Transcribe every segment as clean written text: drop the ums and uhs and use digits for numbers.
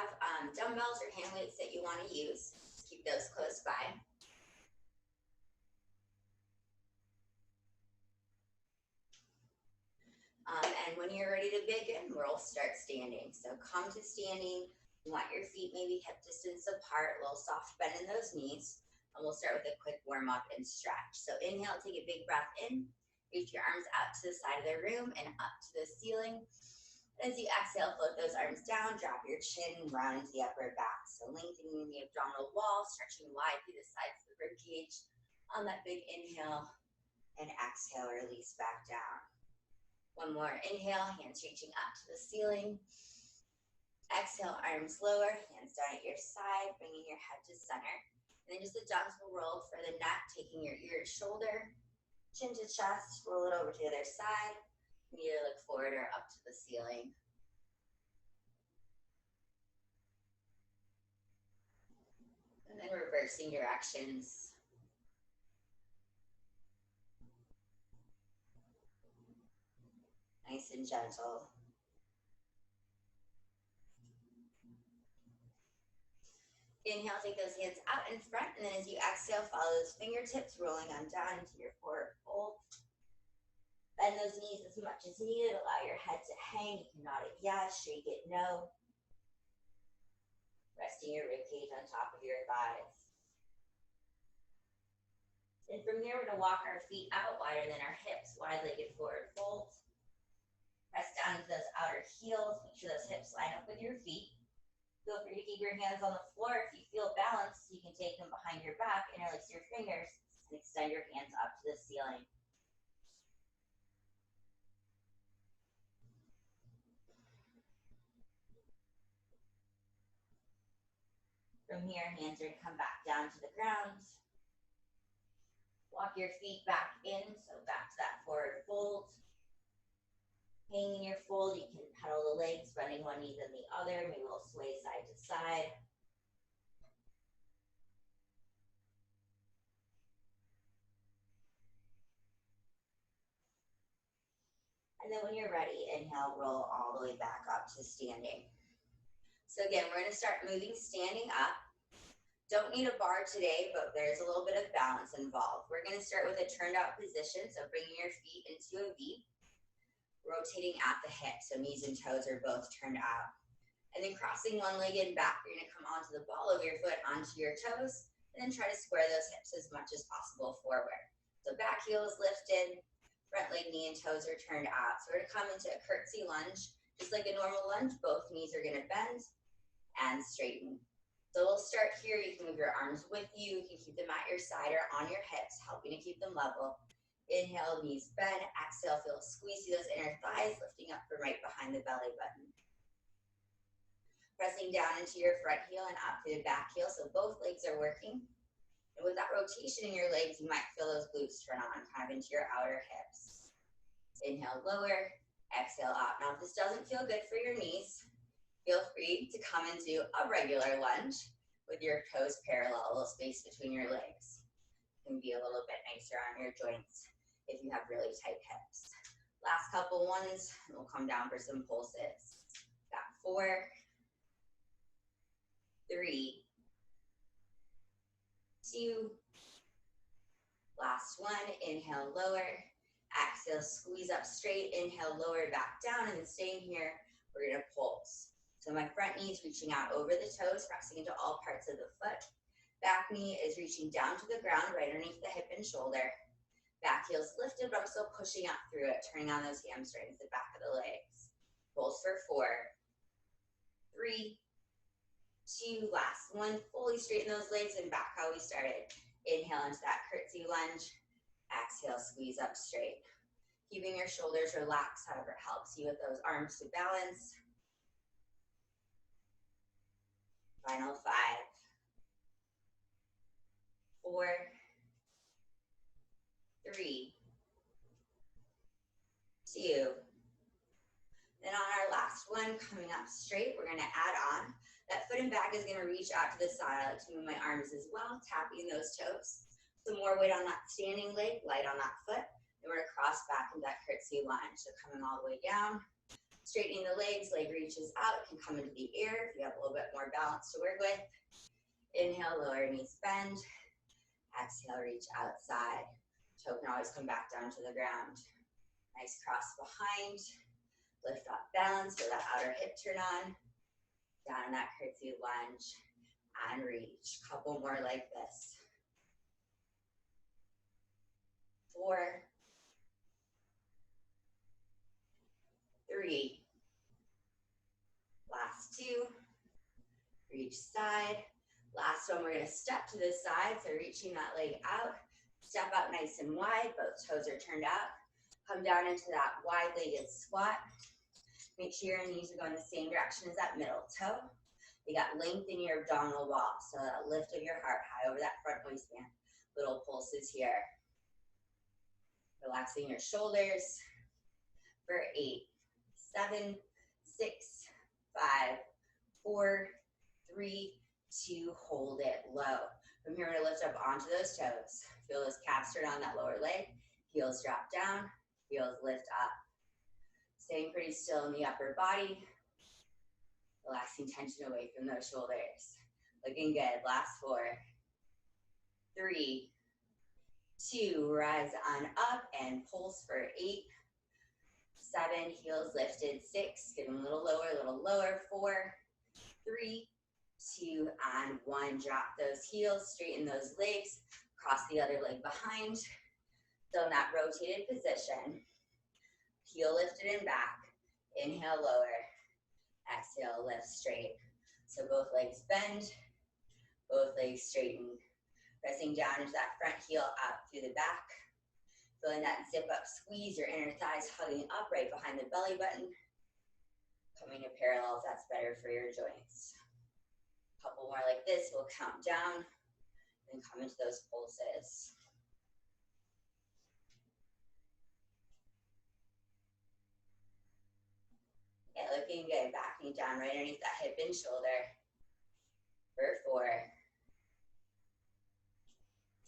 have dumbbells or hand weights that you want to use, keep those close by. And when you're ready to begin, we'll start standing. So come to standing. You want your feet maybe hip distance apart, a little soft bend in those knees. And we'll start with a quick warm up and stretch. So inhale, take a big breath in. Reach your arms out to the side of the room and up to the ceiling. As you exhale, float those arms down, drop your chin, round into the upper back. So lengthening the abdominal wall, stretching wide through the sides of the rib cage. On that big inhale and exhale, release back down. One more inhale, hands reaching up to the ceiling. Exhale, arms lower, hands down at your side, bringing your head to center. And then just a gentle roll for the neck, taking your ear to shoulder, chin to chest, roll it over to the other side. Either look forward or up to the ceiling. And then reversing directions. Nice and gentle. Inhale, take those hands out in front, and then as you exhale, follow those fingertips rolling on down into your forward fold. Bend those knees as much as needed. Allow your head to hang. You can nod it yes, shake it no. Resting your ribcage on top of your thighs. And from there, we're going to walk our feet out wider than our hips, wide-legged forward fold. Press down into those outer heels. Make sure those hips line up with your feet. Feel free to keep your hands on the floor. If you feel balanced, you can take them behind your back, interlace your fingers, and extend your hands up to the ceiling. From here, hands are going to come back down to the ground. Walk your feet back in, so back to that forward fold. Hanging your fold, you can pedal the legs, bending one knee than the other. Maybe we'll sway side to side. And then when you're ready, inhale, roll all the way back up to standing. So again, we're going to start moving standing up. Don't need a bar today, but there's a little bit of balance involved. We're going to start with a turned out position, so bringing your feet into a V. Rotating at the hip, so knees and toes are both turned out. And then crossing one leg in back, you're going to come onto the ball of your foot onto your toes, and then try to square those hips as much as possible forward. So back heel is lifted, front leg, knee, and toes are turned out. So we're going to come into a curtsy lunge. Just like a normal lunge, both knees are going to bend and straighten. So we'll start here. You can move your arms with you. You can keep them at your side or on your hips, helping to keep them level. Inhale, knees bend. Exhale, feel a squeeze through those inner thighs, lifting up from right behind the belly button. Pressing down into your front heel and up to the back heel, so both legs are working. And with that rotation in your legs, you might feel those glutes turn on, kind of into your outer hips. Inhale, lower. Exhale, up. Now, if this doesn't feel good for your knees, feel free to come into a regular lunge with your toes parallel, a little space between your legs. It can be a little bit nicer on your joints if you have really tight hips. Last couple ones, and we'll come down for some pulses. Got 4, 3, 2, last one. Inhale, lower. Exhale, squeeze up straight. Inhale, lower, back down. And then staying here, we're going to pulse. So my front knee is reaching out over the toes, pressing into all parts of the foot. Back knee is reaching down to the ground, right underneath the hip and shoulder. Back heel's lifted, but I'm still pushing up through it, turning on those hamstrings, the back of the legs. Pulse for 4, 3, 2, last one. Fully straighten those legs and back how we started. Inhale into that curtsy lunge. Exhale, squeeze up straight. Keeping your shoulders relaxed, however it helps you with those arms to balance. Final 5, 4, 3, 2. Then on our last one, coming up straight, we're going to add on. That foot and back is going to reach out to the side. I like to move my arms as well, tapping those toes. Some more weight on that standing leg, light on that foot. Then we're going to cross back into that curtsy lunge. So coming all the way down, Straightening the legs, leg reaches out, can come into the air if you have a little bit more balance to work with. Inhale, lower knees bend. Exhale, reach outside. Toe can always come back down to the ground. Nice cross behind. Lift up, balance for that outer hip turn on. Down in that curtsy lunge and reach. Couple more like this. 4, 3, last 2, reach side. Last one, we're gonna step to the side, so reaching that leg out. Step out nice and wide, both toes are turned out. Come down into that wide-legged squat. Make sure your knees are going the same direction as that middle toe. You got length in your abdominal wall, so that lift of your heart high over that front waistband. Little pulses here. Relaxing your shoulders for 8, 7, 6, 5, 4, 3, 2, hold it low. From here, we're gonna lift up onto those toes. Feel those calves turn on that lower leg. Heels drop down, heels lift up. Staying pretty still in the upper body. Relaxing tension away from those shoulders. Looking good, last 4, 3, 2, rise on up and pulse for 8, 7, heels lifted, 6, getting a little lower, 4, 3, 2, and 1. Drop those heels, straighten those legs, cross the other leg behind. So in that rotated position, heel lifted and back, inhale, lower, exhale, lift straight. So both legs bend, both legs straighten. Pressing down into that front heel up through the back. Feeling that zip up, squeeze your inner thighs, hugging up right behind the belly button. Coming to parallel if that's better for your joints. Couple more like this, we'll count down, then come into those pulses. Yeah, looking good, backing down right underneath that hip and shoulder. For 4,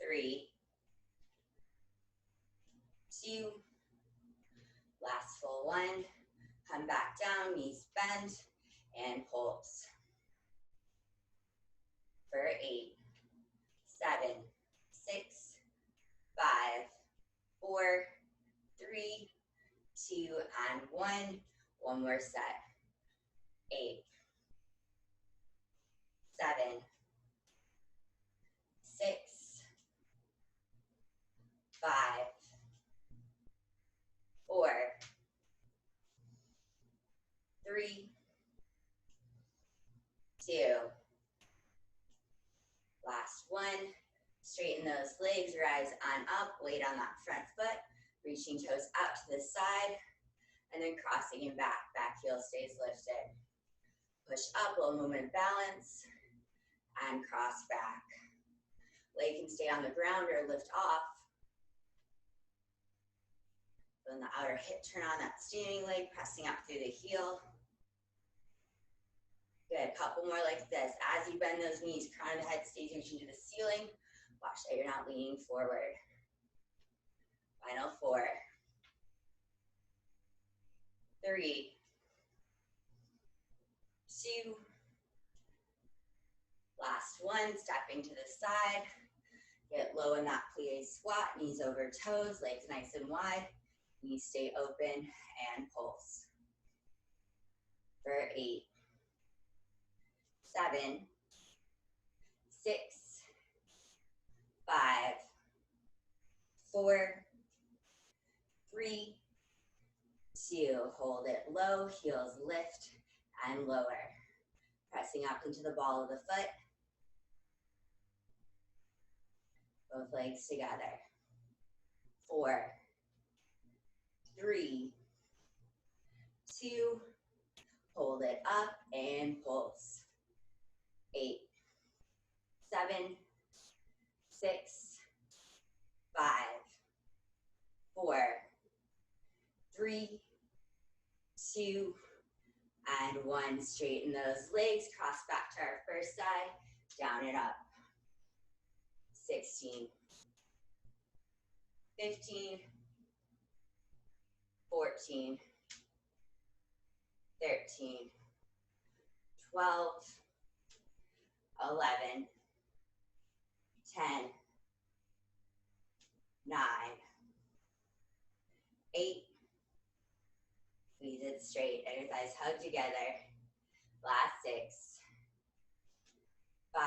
3, 2, last full 1. Come back down, knees bend, and pulse. For 8, 7, 6, 5, 4, 3, 2, and 1. One more set. 8, 7, 6, 5, 4, 3, 2. Last 1. Straighten those legs, rise on up, weight on that front foot, reaching toes out to the side, and then crossing and back. Back heel stays lifted. Push up, little movement of balance, and cross back. Leg can stay on the ground or lift off. Then the outer hip turn on that standing leg, pressing up through the heel. Good, couple more like this. As you bend those knees, crown of the head stays reaching to the ceiling. Watch that you're not leaning forward. Final 4, 3, 2, last 1, stepping to the side. Get low in that plie squat, knees over toes, legs nice and wide. Knees stay open and pulse. For 8, 7, 6, 5, 4, 3, 2. Hold it low, heels lift and lower. Pressing up into the ball of the foot. Both legs together. 4, 3, 2. Hold it up and pulse. 8, 7, 6, 5, 4, 3, 2, and 1. Straighten those legs, cross back to our first side, down and up. 16, 15, 14, 13, 12, 11, 10, 9, 8. Squeeze it straight and your thighs hug together. Last 6, 5,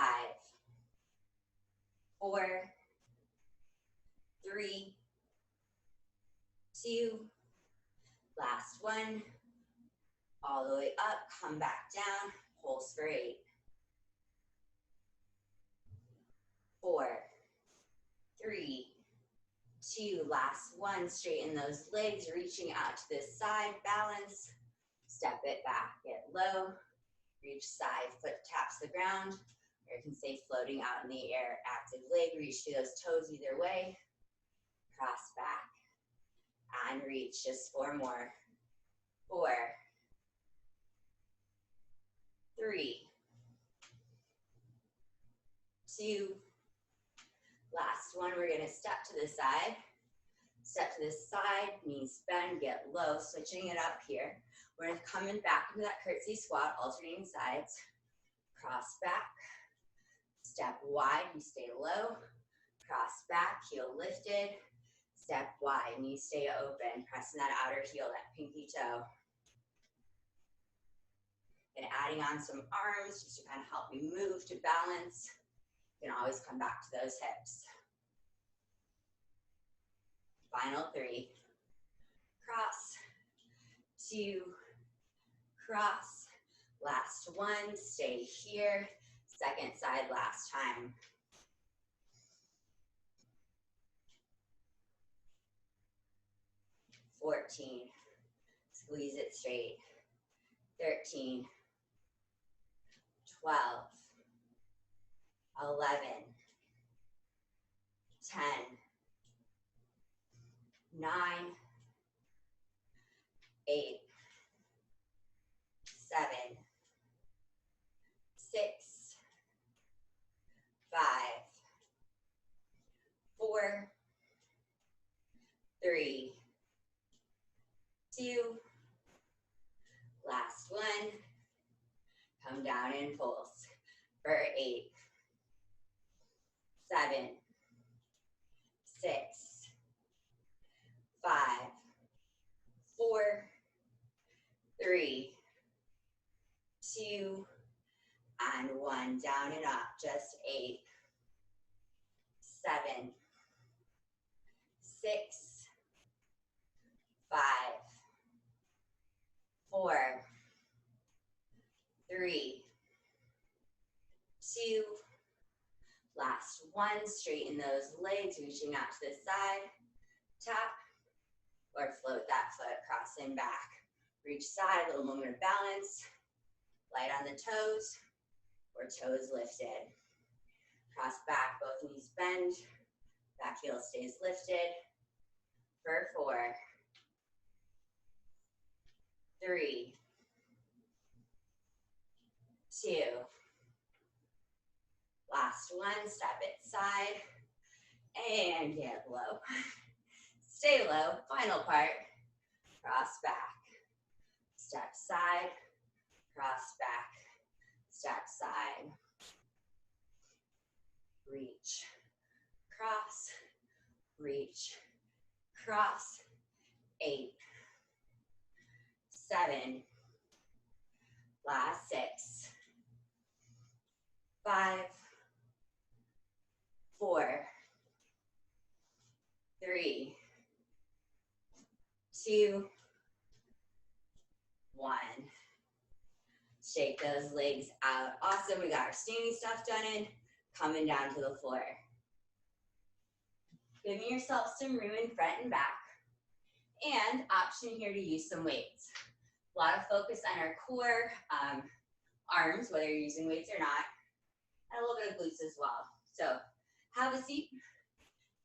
4, 3, 2. Last 1. All the way up, come back down, pulse for 8. 4, 3, 2. Last 1. Straighten those legs, reaching out to this side, balance. Step it back, get low. Reach side, foot taps the ground. Or you can stay floating out in the air. Active leg, reach to those toes either way. Cross back and reach. Just 4 more. 4, 3, 2. Last one, we're gonna step to the side. Step to the side, knees bend, get low, switching it up here. We're gonna come in back into that curtsy squat, alternating sides. Cross back, step wide, you stay low. Cross back, heel lifted. Step wide, knees stay open. Pressing that outer heel, that pinky toe. And adding on some arms just to kind of help me move to balance. You can always come back to those hips. Final 3. Cross, 2, cross. Last 1, stay here. Second side last time. 14, squeeze it straight. 13, 12, 11, 10, 9, 8, 7, 6, 5, 4, 3, 2. Last 1. Come down and pulse for 8, 7, 6, 5, 4, 3, 2, and 1. Down and up. Just 8, 7, 6, 5, 4, 3, 2. Last 1. Straighten those legs, reaching out to the side. Tap or float that foot across and back. Reach side, a little moment of balance. Light on the toes or toes lifted. Cross back, both knees bend. Back heel stays lifted. For 4, 3, 2. Last 1, step it side and get low. Stay low, final part. Cross back, step side, cross back, step side. Reach, cross, reach, cross. 8, 7, last 6, 5, 4, 3, 2, 1. Shake those legs out. Awesome, we got our standing stuff done in. Coming down to the floor. Giving yourself some room in front and back. And option here to use some weights. A lot of focus on our core, arms, whether you're using weights or not, and a little bit of glutes as well. So have a seat,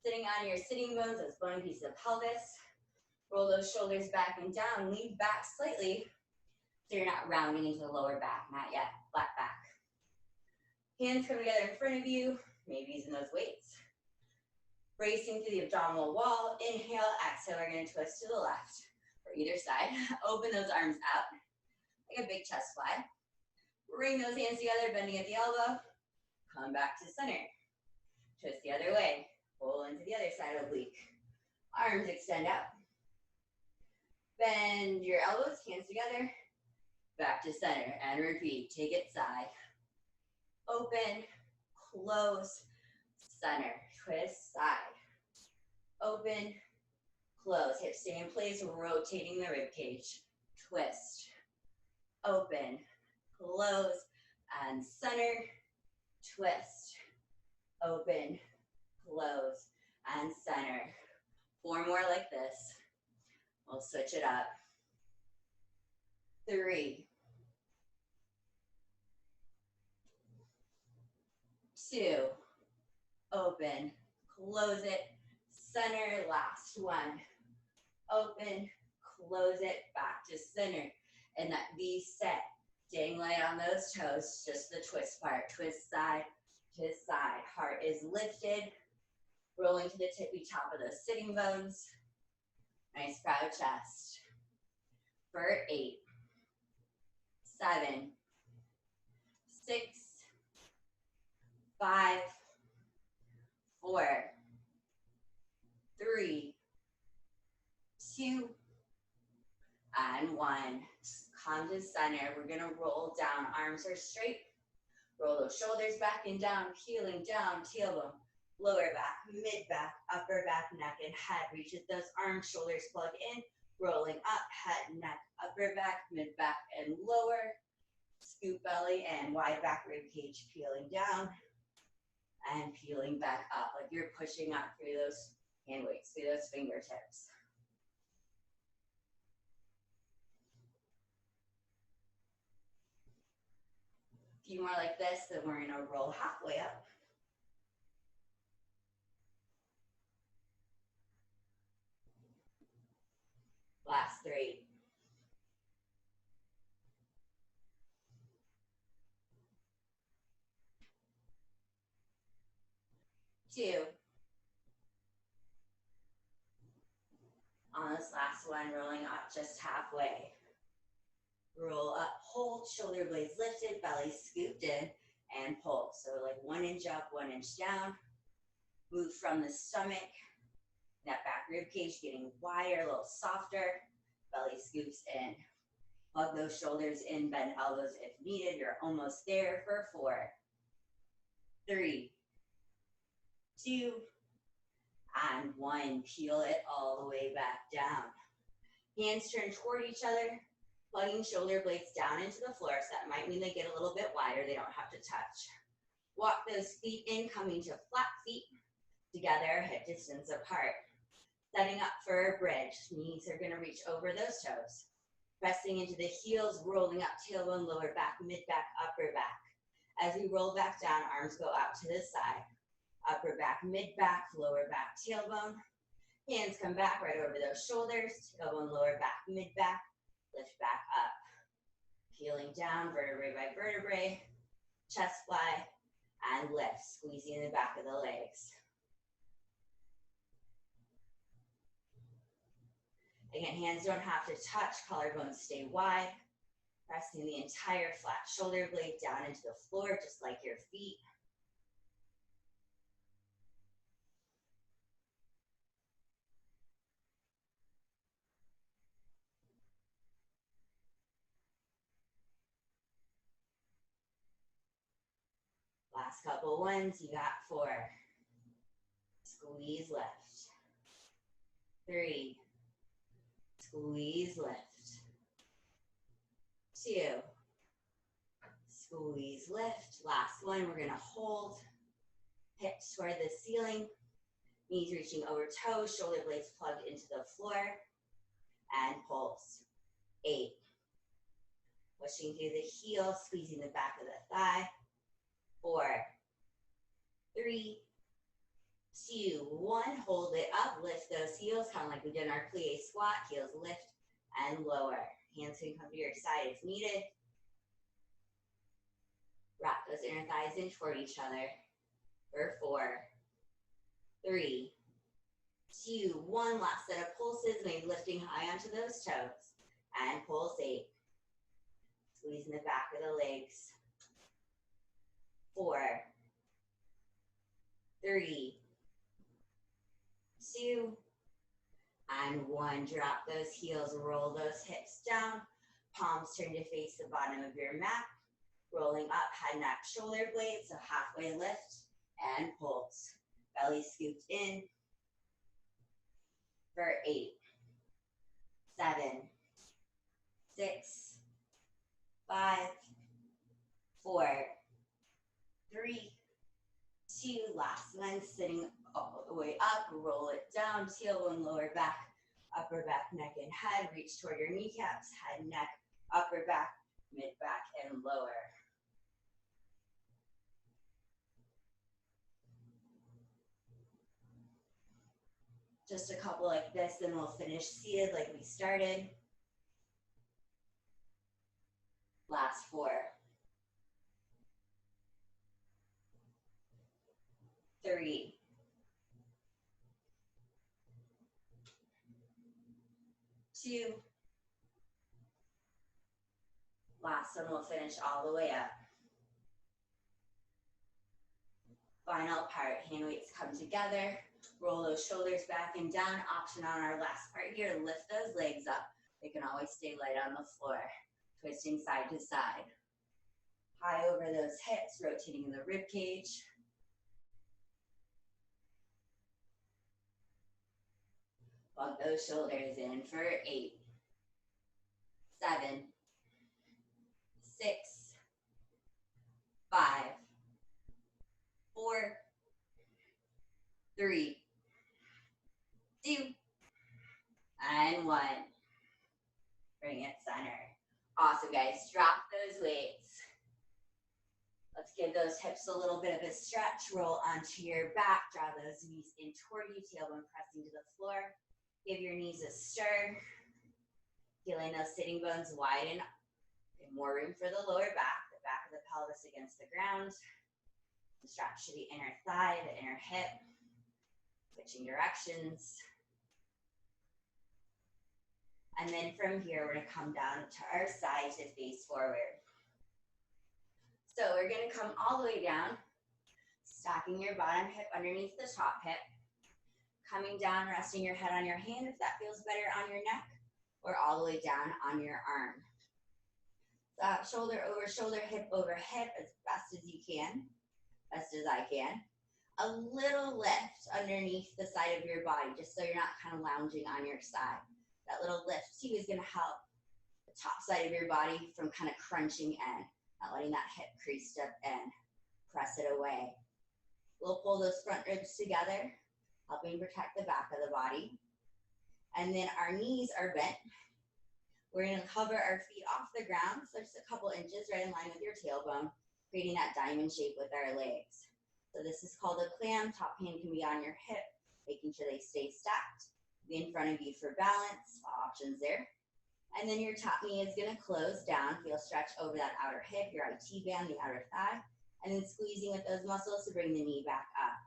sitting on your sitting bones, those bony pieces of pelvis. Roll those shoulders back and down, lean back slightly so you're not rounding into the lower back, not yet, flat back. Hands come together in front of you, maybe using those weights. Bracing through the abdominal wall, inhale, exhale, we're gonna twist to the left or either side. Open those arms out. like a big chest fly. Bring those hands together, bending at the elbow. Come back to center. Twist the other way. Pull into the other side oblique. Arms extend out. Bend your elbows, hands together. Back to center and repeat. Take it side. Open, close, center. Twist side. Open, close. Hips stay in place, rotating the rib cage. Twist. Open, close, and center. Twist. Open, close, and center. 4 more like this. We'll switch it up. 3, 2, open, close it, center, last one. Open, close it, back to center. And that V set, staying light on those toes, just the twist part. Twist side to side. Heart is lifted, rolling to the tippy top of those sitting bones. Nice proud chest. For 8, 7, 6, 5, 4, 3, 2, and 1. Just come to center. We're gonna roll down. Arms are straight. Roll those shoulders back and down, peeling down, tailbone, lower back, mid back, upper back, neck and head. Reach at those arms, shoulders plug in, rolling up, head, neck, upper back, mid back, and lower. Scoop belly and wide back rib cage, peeling down and peeling back up, like you're pushing up through those hand weights, through those fingertips. A few more like this, then we're gonna roll halfway up. Last 3. 2. On this last one, rolling up just halfway. Roll up, hold, shoulder blades lifted, belly scooped in, and pull. So like 1 inch up, 1 inch down. Move from the stomach, that back rib cage getting wider, a little softer. Belly scoops in. Hug those shoulders in, bend elbows if needed. You're almost there for 4, 3, 2, and 1. Peel it all the way back down. Hands turn toward each other, plugging shoulder blades down into the floor. So that might mean they get a little bit wider. They don't have to touch. Walk those feet in, coming to flat feet together, hip distance apart. Setting up for a bridge. Knees are gonna reach over those toes. Pressing into the heels, rolling up, tailbone, lower back, mid back, upper back. As we roll back down, arms go out to the side. Upper back, mid back, lower back, tailbone. Hands come back right over those shoulders. Tailbone, lower back, mid back. Lift back up. Peeling down, vertebrae by vertebrae. Chest fly and lift. Squeezing the back of the legs. Again, hands don't have to touch. Collarbones stay wide. Pressing the entire flat shoulder blade down into the floor, just like your feet. Last couple ones, you got 4. Squeeze lift. 3. Squeeze lift. 2. Squeeze lift. Last one, we're gonna hold. Hips toward the ceiling. Knees reaching over toes, shoulder blades plugged into the floor. And pulse. 8. Pushing through the heel, squeezing the back of the thigh. 4, 3, 2, 1. Hold it up. Lift those heels, kind of like we did in our plie squat. Heels lift and lower. Hands can come to your side if needed. Wrap those inner thighs in toward each other. For 4, 3, 2, 1. Last set of pulses. Maybe lifting high onto those toes. And pulse 8, Squeezing the back of the legs. 4, 3, 2, and 1. Drop those heels, roll those hips down. Palms turn to face the bottom of your mat. Rolling up, head, neck, shoulder blades, so halfway lift and pulse. Belly scooped in for 8, 7, 6, 5, 4, 3, 2. Last one, sitting all the way up. Roll it down, tailbone, lower back, upper back, neck, and head. Reach toward your kneecaps, head, neck, upper back, mid back, and lower. Just a couple like this, then we'll finish seated like we started. Last 4, 3, 2. Last one, we'll finish all the way up. Final part, hand weights come together. Roll those shoulders back and down. Option on our last part here, lift those legs up. They can always stay light on the floor. Twisting side to side. High over those hips, rotating the rib cage. Walk those shoulders in for 8, 7, 6, 5, 4, 3, 2, and 1. Bring it center. Awesome, guys. Drop those weights. Let's give those hips a little bit of a stretch. Roll onto your back. Draw those knees in toward you. Tailbone pressing to the floor. Give your knees a stir. Feeling those sitting bones widen. More room for the lower back. The back of the pelvis against the ground. Stretch to the inner thigh, the inner hip. Switching directions. And then from here, we're going to come down to our side to face forward. So we're going to come all the way down, stacking your bottom hip underneath the top hip. Coming down, resting your head on your hand if that feels better on your neck, or all the way down on your arm. So shoulder over shoulder, hip over hip, as best as you can, best as I can. A little lift underneath the side of your body, just so you're not kind of lounging on your side. That little lift too is going to help the top side of your body from kind of crunching in, not letting that hip crease up in. Press it away. We'll pull those front ribs together, helping protect the back of the body. And then our knees are bent. We're going to hover our feet off the ground, so just a couple inches right in line with your tailbone, creating that diamond shape with our legs. So this is called a clam. Top hand can be on your hip, making sure they stay stacked. Be in front of you for balance, options there. And then your top knee is going to close down. Feel stretch over that outer hip, your IT band, the outer thigh, and then squeezing with those muscles to bring the knee back up.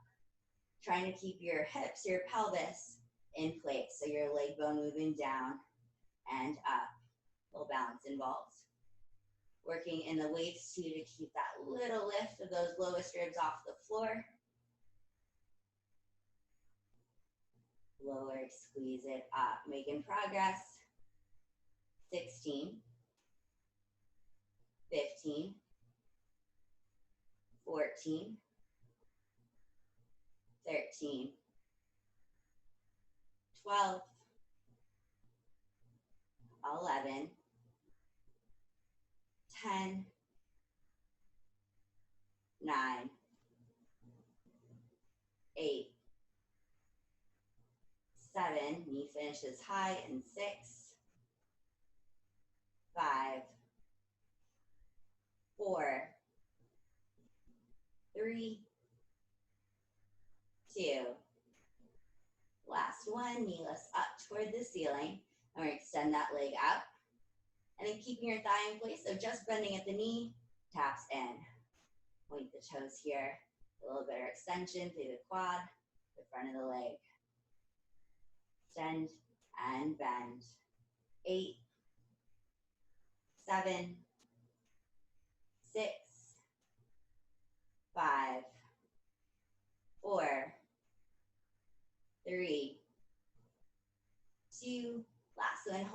Trying to keep your hips, your pelvis in place, so your leg bone moving down and up. A little balance involved. Working in the weights too to keep that little lift of those lowest ribs off the floor. Lower, squeeze it up, making progress. 16, 15, 14, 13, 12, 11, 10, 9, 8, 7, knee finishes high, and 6, 5, 4, 3, 2. Last one, knee lifts up toward the ceiling. And we're going to extend that leg out. And then keeping your thigh in place, so just bending at the knee, taps in. Point the toes here. A little better extension through the quad, the front of the leg. Extend and bend. 8, 7,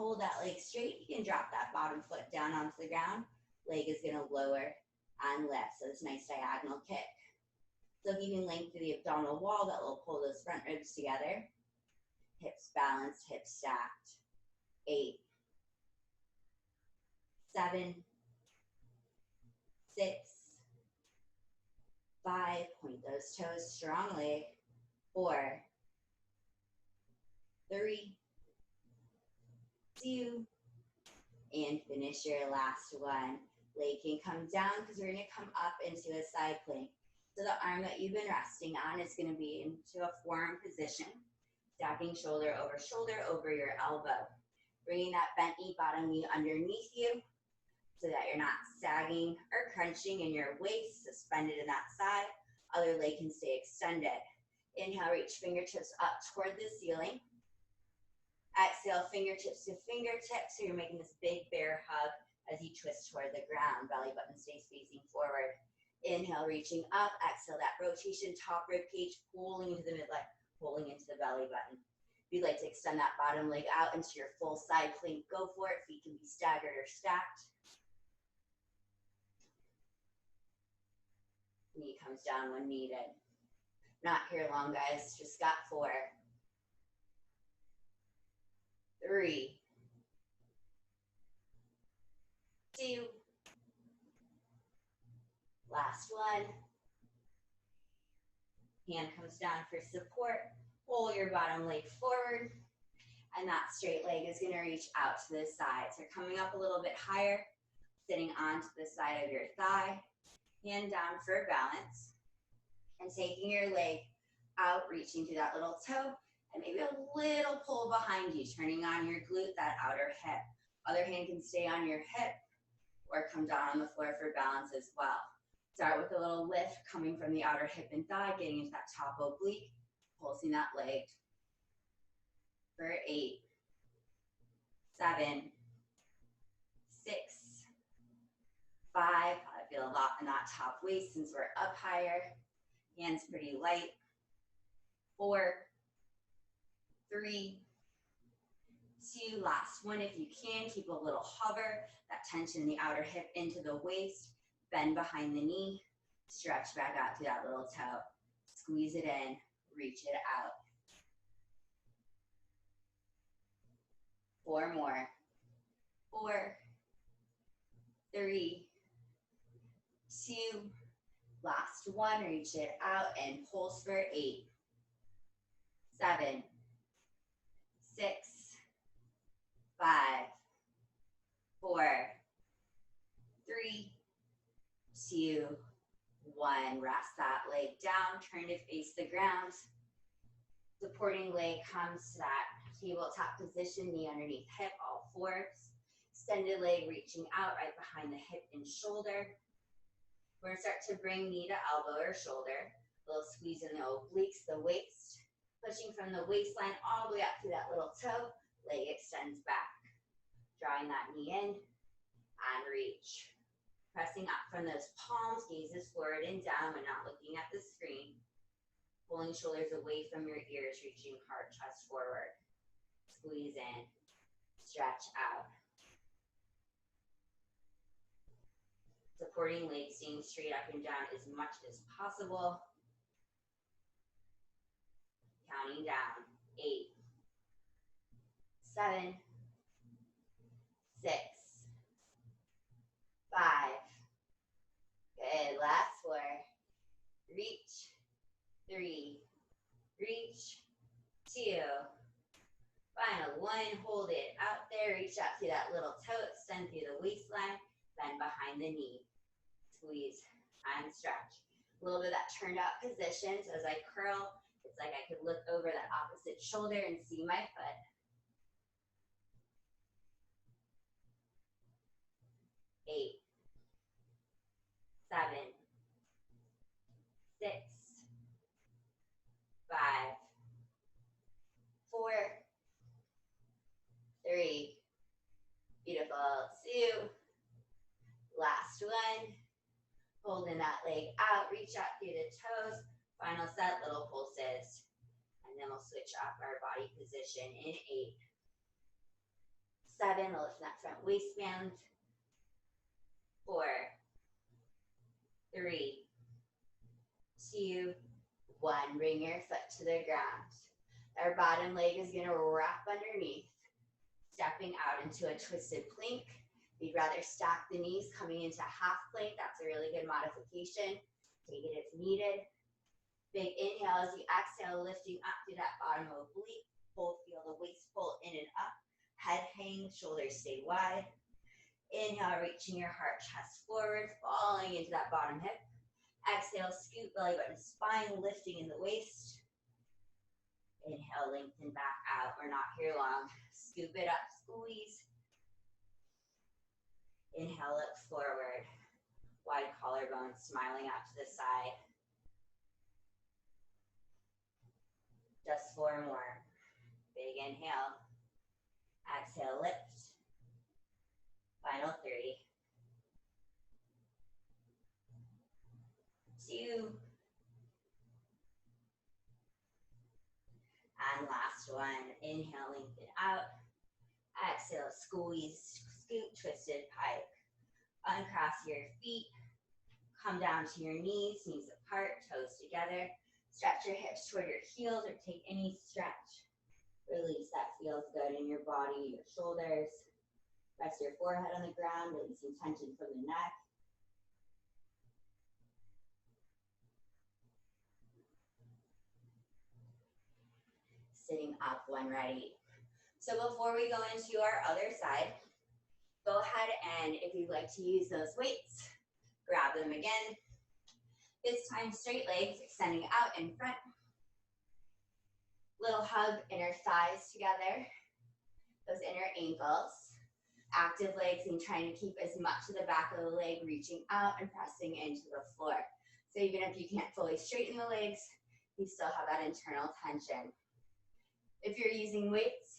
hold that leg straight, you can drop that bottom foot down onto the ground. Leg is going to lower and lift. So this nice diagonal kick. So keeping length through the abdominal wall, that will pull those front ribs together. Hips balanced, hips stacked. 8, 7, 6, 5. Point those toes strongly. 4, 3, 2, and finish your last one. Leg can come down because we're going to come up into a side plank. So the arm that you've been resting on is going to be into a forearm position, stacking shoulder over your elbow. Bringing that bent knee, bottom knee underneath you so that you're not sagging or crunching in your waist, suspended in that side. Other leg can stay extended. Inhale, reach fingertips up toward the ceiling. Exhale, fingertips to fingertips. So you're making this big bear hug as you twist toward the ground. Belly button stays facing forward. Inhale, reaching up. Exhale, that rotation, top rib cage, pulling into the midline, pulling into the belly button. If you'd like to extend that bottom leg out into your full side plank, go for it. Feet can be staggered or stacked. Knee comes down when needed. Not here long, guys. Just got 4, 3, 2. Last one. Hand comes down for support. Pull your bottom leg forward. And that straight leg is going to reach out to the side. So coming up a little bit higher, sitting onto the side of your thigh. Hand down for balance. And taking your leg out, reaching through that little toe. And maybe a little pull behind you, turning on your glute, that outer hip. Other hand can stay on your hip or come down on the floor for balance as well. Start with a little lift coming from the outer hip and thigh, getting into that top oblique, pulsing that leg. For 8, 7, 6, 5. I feel a lot in that top waist since we're up higher. Hands pretty light. 4, 3, 2. Last one. If you can, keep a little hover. That tension in the outer hip into the waist. Bend behind the knee. Stretch back out to that little toe. Squeeze it in. Reach it out. 4 more. 4, 3, 2. Last one. Reach it out and pulse for 8, 7, 6, 5, 4, 3, 2, 1. Rest that leg down. Turn to face the ground. Supporting leg comes to that tabletop position, knee underneath hip, all 4s. Extended leg reaching out right behind the hip and shoulder. We're going to start to bring knee to elbow or shoulder. A little squeeze in the obliques, the waist. Pushing from the waistline all the way up to that little toe. Leg extends back. Drawing that knee in and reach. Pressing up from those palms, gazes forward and down when not looking at the screen. Pulling shoulders away from your ears, reaching heart, chest forward. Squeeze in, stretch out. Supporting legs staying straight up and down as much as possible. Counting down. 8, 7, 6, 5. Good. Last 4. Reach. 3. Reach. 2. Final 1. Hold it out there. Reach out to that little toe. Extend through the waistline. Bend behind the knee. Squeeze and stretch. A little bit of that turned out position. So as I curl, it's like I could look over that opposite shoulder and see my foot. 8, 7, 6, 5, 4, 3. Beautiful. 2. Last one. Holding that leg out. Reach out through the toes. Final set, little pulses. And then we'll switch up our body position in 8, 7, lift that front waistband. 4, 3, 2, 1. Bring your foot to the ground. Our bottom leg is going to wrap underneath, stepping out into a twisted plank. If you'd rather stack the knees, coming into half plank, that's a really good modification. Take it if needed. Big inhale as you exhale, lifting up through that bottom oblique. Feel the waist pull in and up. Head hang, shoulders stay wide. Inhale, reaching your heart, chest forward, falling into that bottom hip. Exhale, scoot belly button, spine lifting in the waist. Inhale, lengthen back out. We're not here long. Scoop it up, squeeze. Inhale, look forward. Wide collarbone, smiling out to the side. Just 4 more. Big inhale. Exhale, lift. Final 3, 2, and last one. Inhale, lengthen out. Exhale, squeeze, scoot, twisted pike. Uncross your feet. Come down to your knees, knees apart, toes together. Stretch your hips toward your heels or take any stretch. Release that feels good in your body, your shoulders. Rest your forehead on the ground, releasing tension from the neck. Sitting up when ready. So before we go into our other side, go ahead and if you'd like to use those weights, grab them again. This time, straight legs extending out in front. Little hug, inner thighs together. Those inner ankles. Active legs and trying to keep as much of the back of the leg reaching out and pressing into the floor. So even if you can't fully straighten the legs, you still have that internal tension. If you're using weights,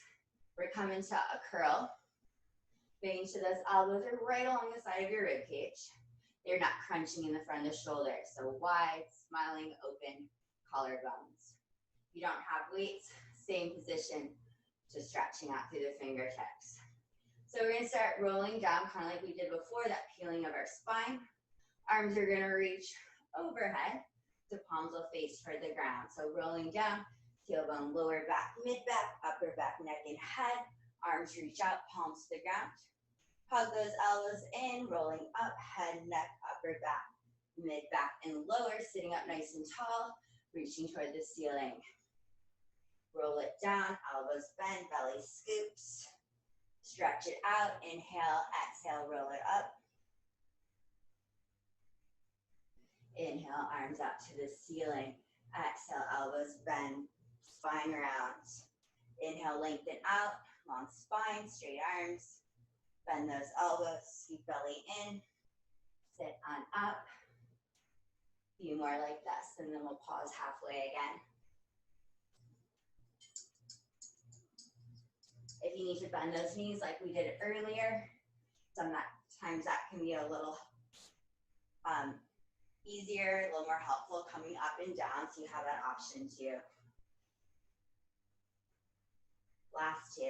we're coming to a curl. Making sure those elbows are right along the side of your rib cage. They're not crunching in the front of the shoulder. So wide, smiling, open collarbones. If you don't have weights, same position, just stretching out through the fingertips. So we're gonna start rolling down, kind of like we did before, that peeling of our spine. Arms are gonna reach overhead, so palms will face toward the ground. So rolling down, tailbone, lower back, mid back, upper back, neck and head. Arms reach out, palms to the ground. Hug those elbows in, rolling up, head, neck, upper back, mid back and lower, sitting up nice and tall, reaching toward the ceiling. Roll it down, elbows bend, belly scoops. Stretch it out, inhale, exhale, roll it up. Inhale, arms up to the ceiling. Exhale, elbows bend, spine rounds. Inhale, lengthen out, long spine, straight arms. Bend those elbows, scoop belly in, sit on up. A few more like this, and then we'll pause halfway again. If you need to bend those knees like we did earlier, sometimes that can be a little easier, a little more helpful coming up and down, so you have that option too. Last 2.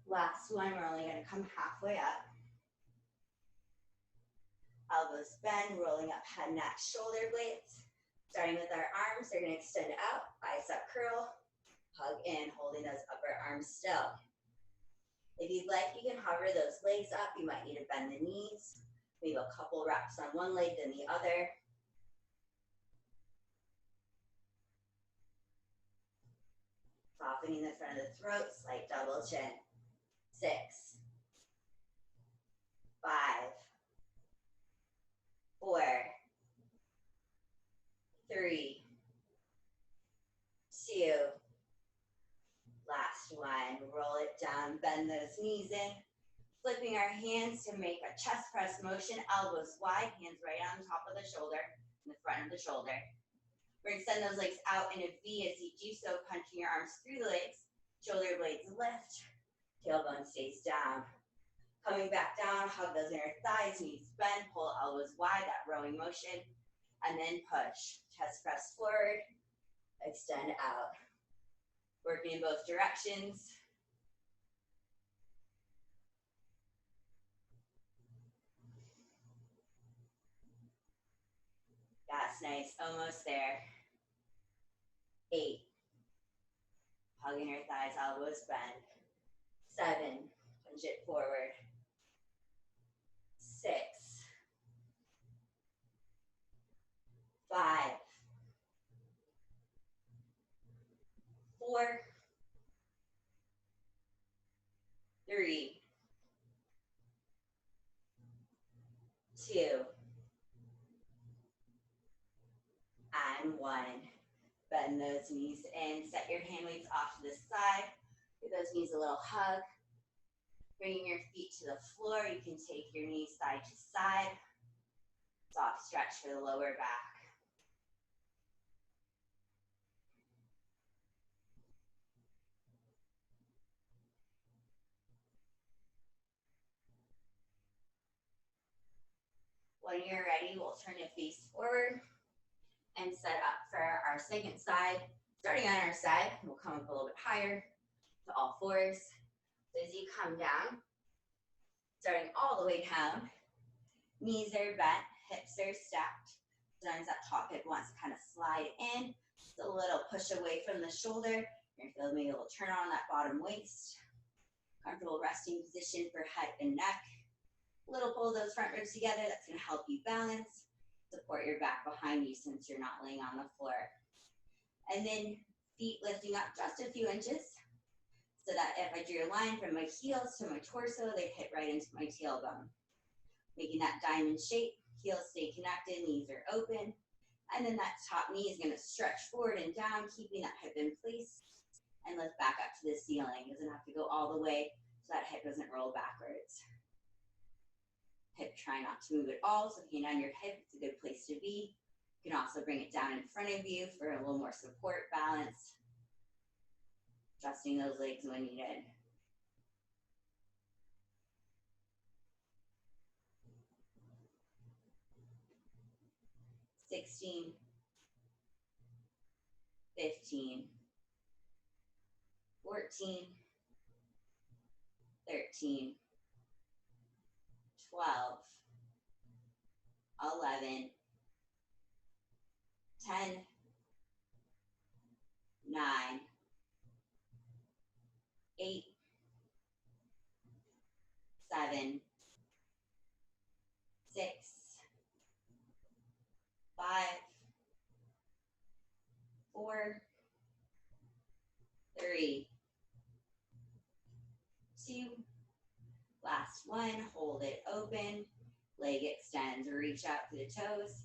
Last one, we're only gonna come halfway up. Elbows bend, rolling up head, neck, shoulder blades. Starting with our arms, they're gonna extend out, bicep curl, hug in, holding those upper arms still. If you'd like, you can hover those legs up. You might need to bend the knees. Maybe a couple reps on one leg, then the other. Softening the front of the throat, slight double chin. 6, 5, 4, 3, 2, last one. Roll it down, bend those knees in, flipping our hands to make a chest press motion, elbows wide, hands right on top of the shoulder, in the front of the shoulder. We're gonna send those legs out in a V as you do so, punching your arms through the legs, shoulder blades lift, tailbone stays down. Coming back down, hug those inner thighs, knees bend, pull elbows wide, that rowing motion, and then push. Chest press forward, extend out. Working in both directions. That's nice, almost there. 8. Hugging your thighs, elbows bend. 7. Punch it forward. 6. 5. 4. 3. 2. And 1. Bend those knees in. Set your hand weights off to the side. Give those knees a little hug. Bringing your feet to the floor. You can take your knees side to side. Soft stretch for the lower back. When you're ready, we'll turn the face forward and set up for our second side. Starting on our side, we'll come up a little bit higher to all fours. So as you come down, starting all the way down, knees are bent, hips are stacked. Sometimes that top hip wants to kind of slide in. Just a little push away from the shoulder. You're feeling maybe a little turn on that bottom waist. Comfortable resting position for head and neck. A little pull those front ribs together. That's going to help you balance. Support your back behind you since you're not laying on the floor. And then feet lifting up just a few inches so that if I drew a line from my heels to my torso, they'd hit right into my tailbone. Making that diamond shape, heels stay connected, knees are open. And then that top knee is going to stretch forward and down, keeping that hip in place and lift back up to the ceiling. It doesn't have to go all the way so that hip doesn't roll backwards. Hip, try not to move at all, so hand on your hip, it's a good place to be. You can also bring it down in front of you for a little more support, balance. Adjusting those legs when needed. $16, $15, $14, $13, $12, $11, $10, $9, $8, $7, $6, $5, $4, $3, $2, last one, hold it open, leg extends, reach out to the toes,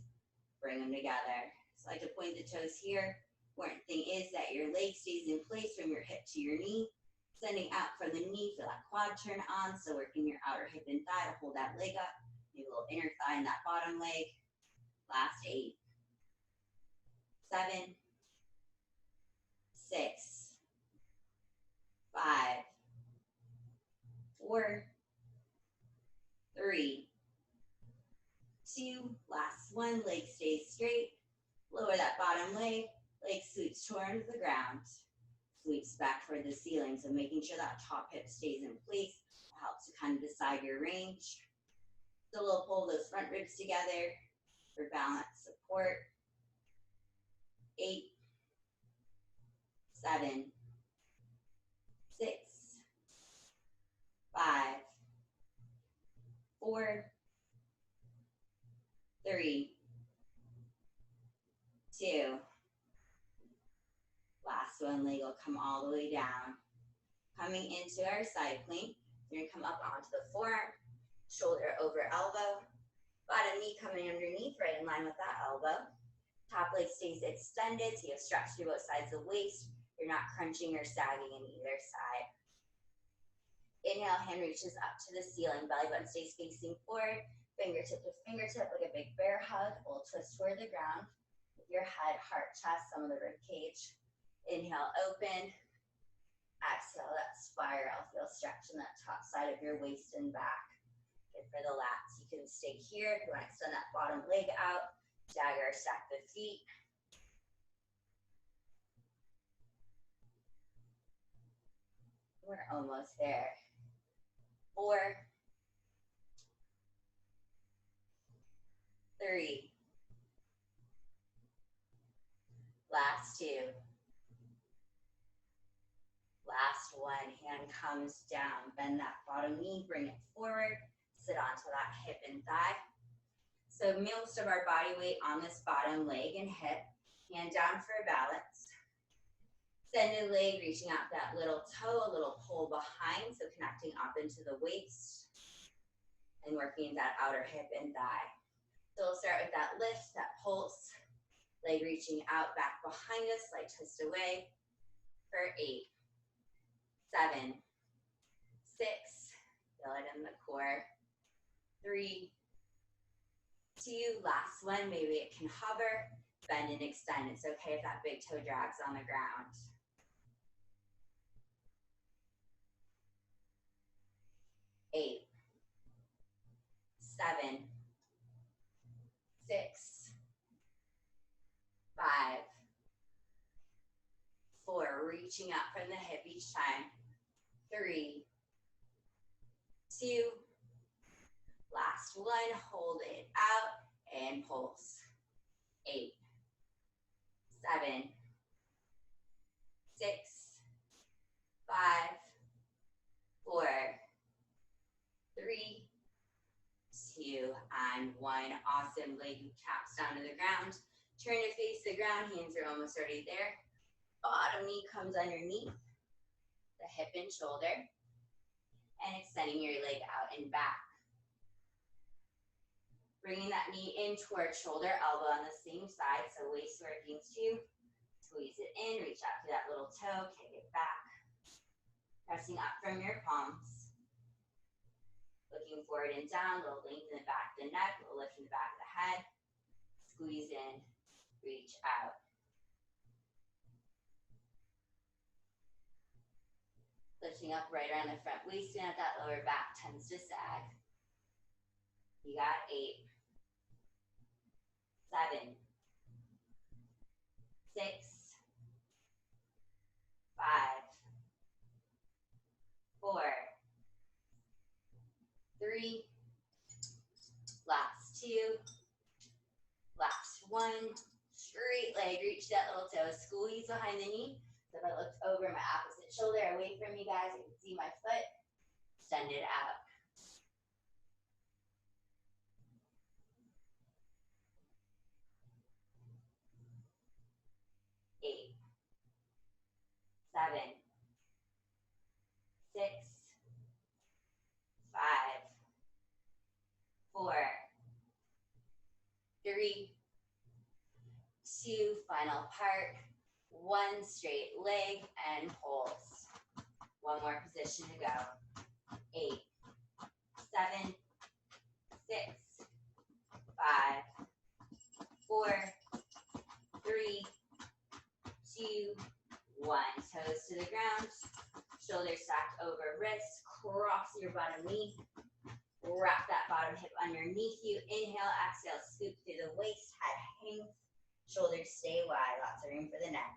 bring them together. So I like to point the toes here. Important thing is that your leg stays in place from your hip to your knee, sending out from the knee for that quad turn on, so working your outer hip and thigh to hold that leg up, maybe a little inner thigh in that bottom leg. Last 8, 7, 6, 5, 4, 3, 2, last one, leg stays straight, lower that bottom leg sweeps towards the ground, sweeps back toward the ceiling, so making sure that top hip stays in place helps to kind of decide your range. So we'll pull those front ribs together for balance, support. 8, 7, 6, 5, 4, 3, 2. Last one, leg will come all the way down. Coming into our side plank, you're gonna come up onto the forearm, shoulder over elbow, bottom knee coming underneath, right in line with that elbow. Top leg stays extended, so you have stretch through both sides of the waist. You're not crunching or sagging in either side. Inhale, hand reaches up to the ceiling, belly button stays facing forward, fingertip to fingertip like a big bear hug. We'll twist toward the ground with your head, heart, chest, some of the rib cage. Inhale, open. Exhale, that spiral. Feel stretch in that top side of your waist and back. Good for the lats. You can stay here if you want to extend that bottom leg out. Stagger or stack the feet. We're almost there. 4, 3, last 2, last 1. Hand comes down, bend that bottom knee, bring it forward, sit onto that hip and thigh. So most of our body weight on this bottom leg and hip, hand down for balance. Extended leg, reaching out that little toe, a little pull behind, so connecting up into the waist and working that outer hip and thigh. So we'll start with that lift, that pulse, leg reaching out back behind us, like twist away for 8, 7, 6, feel it in the core, 3, 2, last one, maybe it can hover, bend and extend. It's okay if that big toe drags on the ground. 8, 7, 6, 5, 4, reaching out from the hip each time, 3, 2, last one, hold it out and pulse, 8, 7, 6, 5, 4, 3, 2, and 1. Awesome. Leg taps down to the ground. Turn to face the ground. Hands are almost already there. Bottom knee comes underneath the hip and shoulder. And extending your leg out and back. Bringing that knee in towards shoulder, elbow on the same side. So waist working too. Squeeze it in. Reach out to that little toe. Kick it back. Pressing up from your palms. Looking forward and down, little length in the back of the neck, little lift in the back of the head. Squeeze in, reach out. Lifting up right around the front waist, and at that lower back tends to sag. You got 8, 7, 6, 5, 4, 3, last 2, last 1, straight leg, reach that little toe, squeeze behind the knee. So if I looked over my opposite shoulder away from you guys, I can see my foot, extend it out. 8, 7, 6, 5, 4, 3, 2, final part, 1, straight leg and pulse. One more position to go. 8, 7, 6, 5, 4, 3, 2, 1. Toes to the ground, shoulders stacked over wrists, cross your bottom knee, wrap that bottom hip underneath you. Inhale, exhale, scoop through the waist, head hangs, shoulders stay wide, lots of room for the neck.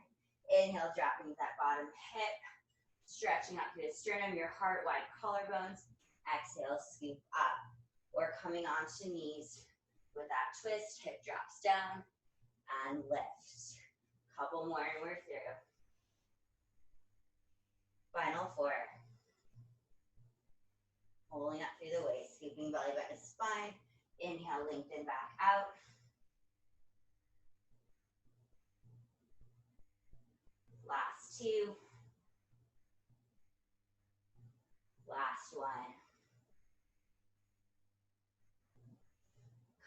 Inhale, dropping that bottom hip, stretching up through the sternum, your heart wide collarbones. Exhale, scoop up, or coming onto knees with that twist, hip drops down and lift. Couple more and we're through. Final 4. Pulling up through the waist, scooping belly button to spine. Inhale, lengthen back out. Last 2. Last 1.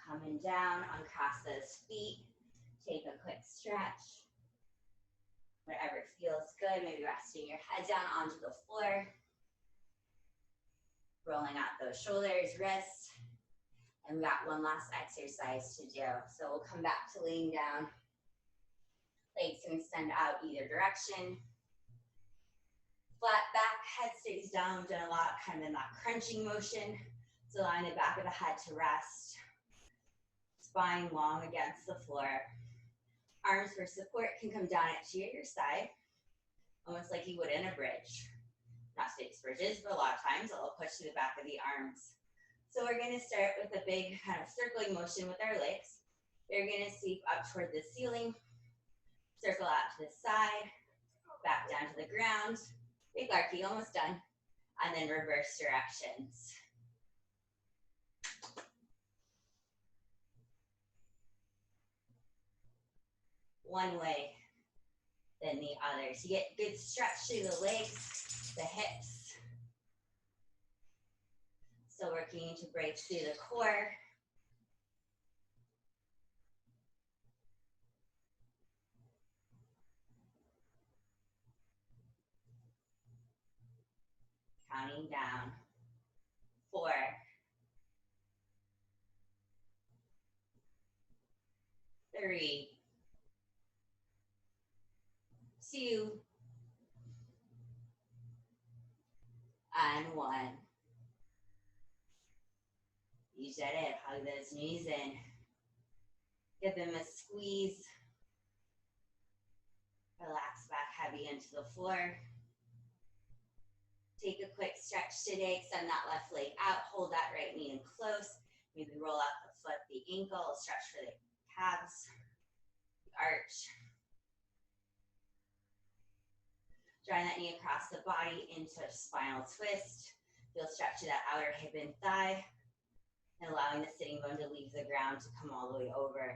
Coming down, uncross those feet. Take a quick stretch. Whatever feels good, maybe resting your head down onto the floor. Rolling out those shoulders, wrists. And we got one last exercise to do. So we'll come back to laying down. Legs can extend out either direction. Flat back, head stays down. We've done a lot kind of in that crunching motion. So allowing the back of the head to rest. Spine long against the floor. Arms for support can come down to your side, almost like you would in a bridge. not stick bridges, but a lot of times it'll push to the back of the arms. So we're going to start with a big kind of circling motion with our legs. You're going to sweep up toward the ceiling, circle out to the side, back down to the ground. Big Larky, almost done. And then reverse directions. One way, then the other. So you get good stretch through the legs, the hips. So working to break through the core. Counting down. 4, 3, 2, and 1. You did it. Hug those knees in. Give them a squeeze. Relax back heavy into the floor. Take a quick stretch today. Extend that left leg out. Hold that right knee in close. Maybe roll out the foot, the ankle. Stretch for the calves, the arch. Drawing that knee across the body into a spinal twist. Feel stretch to that outer hip and thigh. And allowing the sitting bone to leave the ground to come all the way over.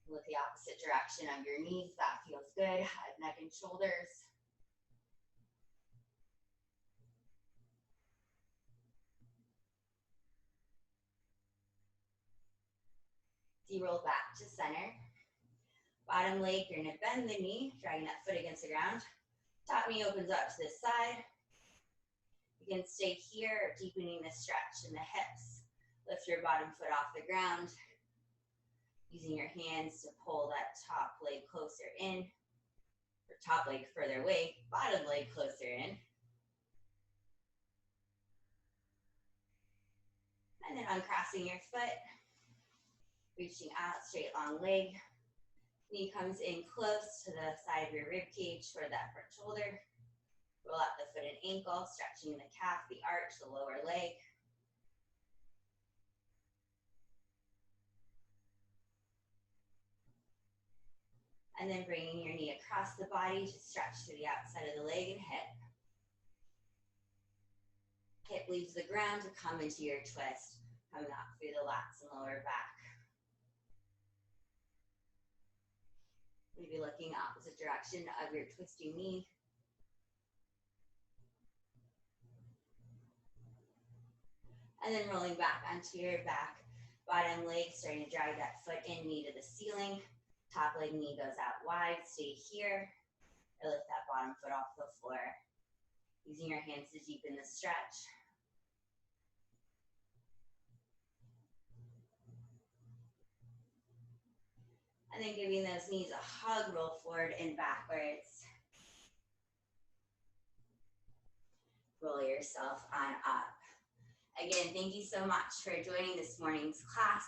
Look the opposite direction of your knees. That feels good. Head, neck, and shoulders. D-roll back to center. Bottom leg, you're going to bend the knee, dragging that foot against the ground. Top knee opens up to the side. You can stay here, deepening the stretch in the hips. Lift your bottom foot off the ground. Using your hands to pull that top leg closer in. Or top leg further away, bottom leg closer in. And then uncrossing your foot. Reaching out, straight long leg. Knee comes in close to the side of your rib cage toward that front shoulder. Roll out the foot and ankle, stretching the calf, the arch, the lower leg. And then bringing your knee across the body to stretch to the outside of the leg and hip. Hip leaves the ground to come into your twist, coming up through the lats and lower back. Maybe looking opposite direction of your twisting knee. And then rolling back onto your back. Bottom leg starting to drag that foot in, knee to the ceiling. Top leg, knee goes out wide. Stay here. Or lift that bottom foot off the floor. Using your hands to deepen the stretch. And then giving those knees a hug, roll forward and backwards. Roll yourself on up. Again, thank you so much for joining this morning's class.